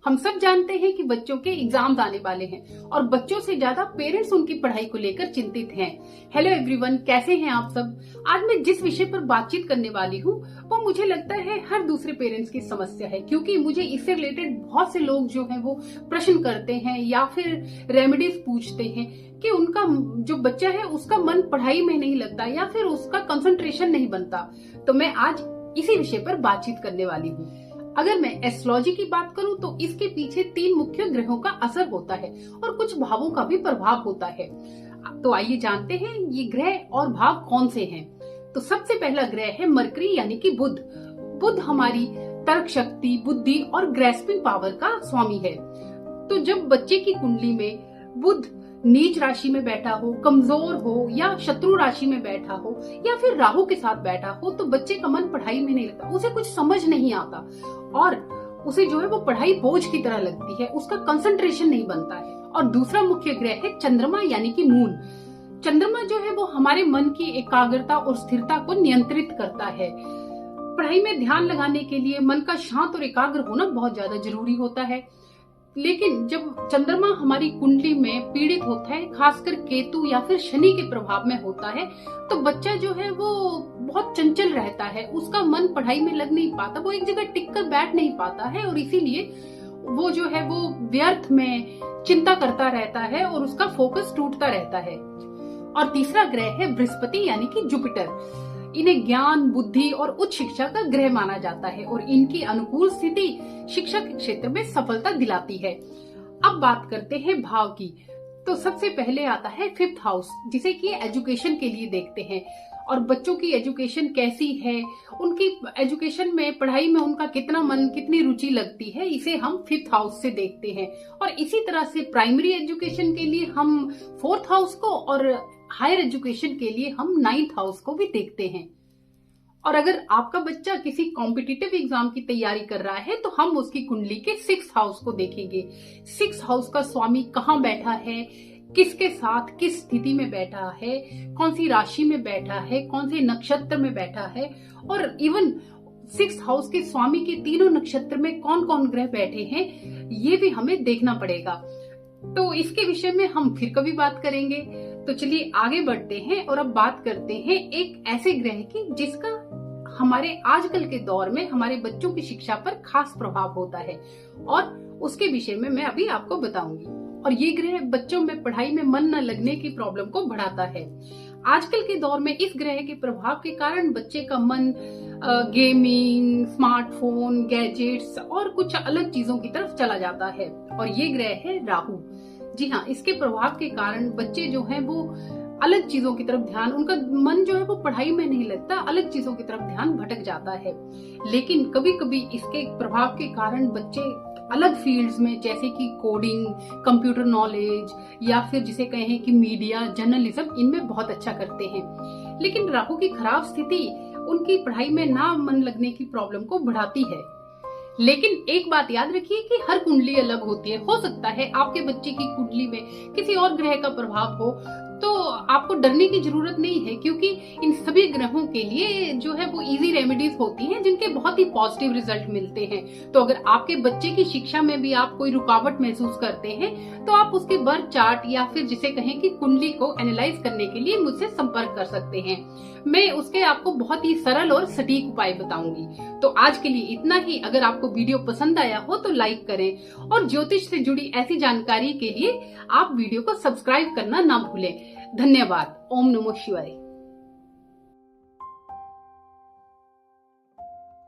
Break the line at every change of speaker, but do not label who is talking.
हम सब जानते हैं कि बच्चों के एग्जाम्स आने वाले हैं और बच्चों से ज्यादा पेरेंट्स उनकी पढ़ाई को लेकर चिंतित हैं। हेलो एवरीवन, कैसे हैं आप सब। आज मैं जिस विषय पर बातचीत करने वाली हूँ वो मुझे लगता है हर दूसरे पेरेंट्स की समस्या है, क्योंकि मुझे इससे रिलेटेड बहुत से लोग जो हैं वो प्रश्न करते हैं या फिर रेमेडीज पूछते हैं कि उनका जो बच्चा है उसका मन पढ़ाई में नहीं लगता या फिर उसका कंसंट्रेशन नहीं बनता। तो मैं आज इसी विषय पर बातचीत करने वाली हूँ। अगर मैं एस्ट्रोलॉजी की बात करूं तो इसके पीछे 3 मुख्य ग्रहों का असर होता है और कुछ भावों का भी प्रभाव होता है। तो आइए जानते हैं ये ग्रह और भाव कौन से हैं। तो सबसे पहला ग्रह है मरकरी यानी कि बुध। बुध हमारी तर्क शक्ति, बुद्धि और ग्रेस्पिंग पावर का स्वामी है। तो जब बच्चे की कुंडली में बुध नीच राशि में बैठा हो, कमजोर हो या शत्रु राशि में बैठा हो या फिर राहु के साथ बैठा हो तो बच्चे का मन पढ़ाई में नहीं लगता, उसे कुछ समझ नहीं आता और उसे जो है वो पढ़ाई बोझ की तरह लगती है, उसका कंसंट्रेशन नहीं बनता है। और दूसरा मुख्य ग्रह है चंद्रमा यानी कि मून। चंद्रमा जो है वो हमारे मन की एकाग्रता और स्थिरता को नियंत्रित करता है। पढ़ाई में ध्यान लगाने के लिए मन का शांत और एकाग्र होना बहुत ज्यादा जरूरी होता है। लेकिन जब चंद्रमा हमारी कुंडली में पीड़ित होता है, खासकर केतु या फिर शनि के प्रभाव में होता है, तो बच्चा जो है वो बहुत चंचल रहता है, उसका मन पढ़ाई में लग नहीं पाता, वो एक जगह टिक कर बैठ नहीं पाता है और इसीलिए वो जो है वो व्यर्थ में चिंता करता रहता है और उसका फोकस टूटता रहता है। और तीसरा ग्रह है बृहस्पति यानी कि जुपिटर। इन्हें ज्ञान, बुद्धि और उच्च शिक्षा का ग्रह माना जाता है और इनकी अनुकूल स्थिति शिक्षा के क्षेत्र में सफलता दिलाती है। अब बात करते हैं भाव की। तो सबसे पहले आता है 5th हाउस, जिसे कि एजुकेशन के लिए देखते हैं और बच्चों की एजुकेशन कैसी है, उनकी एजुकेशन में, पढ़ाई में उनका कितना मन, कितनी रुचि लगती है, इसे हम 5th हाउस से देखते हैं। और इसी तरह से प्राइमरी एजुकेशन के लिए हम 4th हाउस को और हायर एजुकेशन के लिए हम 9th हाउस को भी देखते हैं। और अगर आपका बच्चा किसी कॉम्पिटिटिव एग्जाम की तैयारी कर रहा है तो हम उसकी कुंडली के 6th हाउस को देखेंगे। 6th हाउस का स्वामी कहाँ बैठा है, किसके साथ किस स्थिति में बैठा है, कौन सी राशि में बैठा है, कौन से नक्षत्र में बैठा है और इवन 6th हाउस के स्वामी के तीनों नक्षत्र में कौन कौन ग्रह बैठे हैं, ये भी हमें देखना पड़ेगा। तो इसके विषय में हम फिर कभी बात करेंगे। तो चलिए आगे बढ़ते हैं और अब बात करते हैं एक ऐसे ग्रह की जिसका हमारे आजकल के दौर में हमारे बच्चों की शिक्षा पर खास प्रभाव होता है और उसके विषय में मैं अभी आपको बताऊंगी। और ये ग्रह बच्चों में पढ़ाई में मन न लगने की प्रॉब्लम को बढ़ाता है। आजकल के दौर में इस ग्रह के प्रभाव के कारण बच्चे का मन गेमिंग, स्मार्टफोन, गैजेट्स और कुछ अलग चीजों की तरफ चला जाता है। और ये ग्रह है राहु। जी हाँ, इसके प्रभाव के कारण बच्चे जो हैं वो अलग चीजों की तरफ ध्यान, उनका मन जो है वो पढ़ाई में नहीं लगता, अलग चीजों की तरफ ध्यान भटक जाता है। लेकिन कभी कभी इसके प्रभाव के कारण बच्चे अलग फील्ड्स में जैसे कि कोडिंग, कंप्यूटर नॉलेज या फिर जिसे कहें कि मीडिया, जर्नलिज्म, इनमें बहुत अच्छा करते हैं। लेकिन राहु की खराब स्थिति उनकी पढ़ाई में ना मन लगने की प्रॉब्लम को बढ़ाती है। लेकिन एक बात याद रखिए कि हर कुंडली अलग होती है। हो सकता है आपके बच्चे की कुंडली में किसी और ग्रह का प्रभाव हो, तो आपको डरने की जरूरत नहीं है, क्योंकि इन सभी ग्रहों के लिए जो है वो इजी रेमेडीज होती हैं जिनके बहुत ही पॉजिटिव रिजल्ट मिलते हैं। तो अगर आपके बच्चे की शिक्षा में भी आप कोई रुकावट महसूस करते हैं तो आप उसके बर्थ चार्ट या फिर जिसे कहें कि कुंडली को एनालाइज करने के लिए मुझसे संपर्क कर सकते हैं। मैं उसके आपको बहुत ही सरल और सटीक उपाय बताऊंगी। तो आज के लिए इतना ही। अगर आपको वीडियो पसंद आया हो तो लाइक करें और ज्योतिष से जुड़ी ऐसी जानकारी के लिए आप वीडियो को सब्सक्राइब करना ना भूलें। धन्यवाद। ओम नमो शिवाय।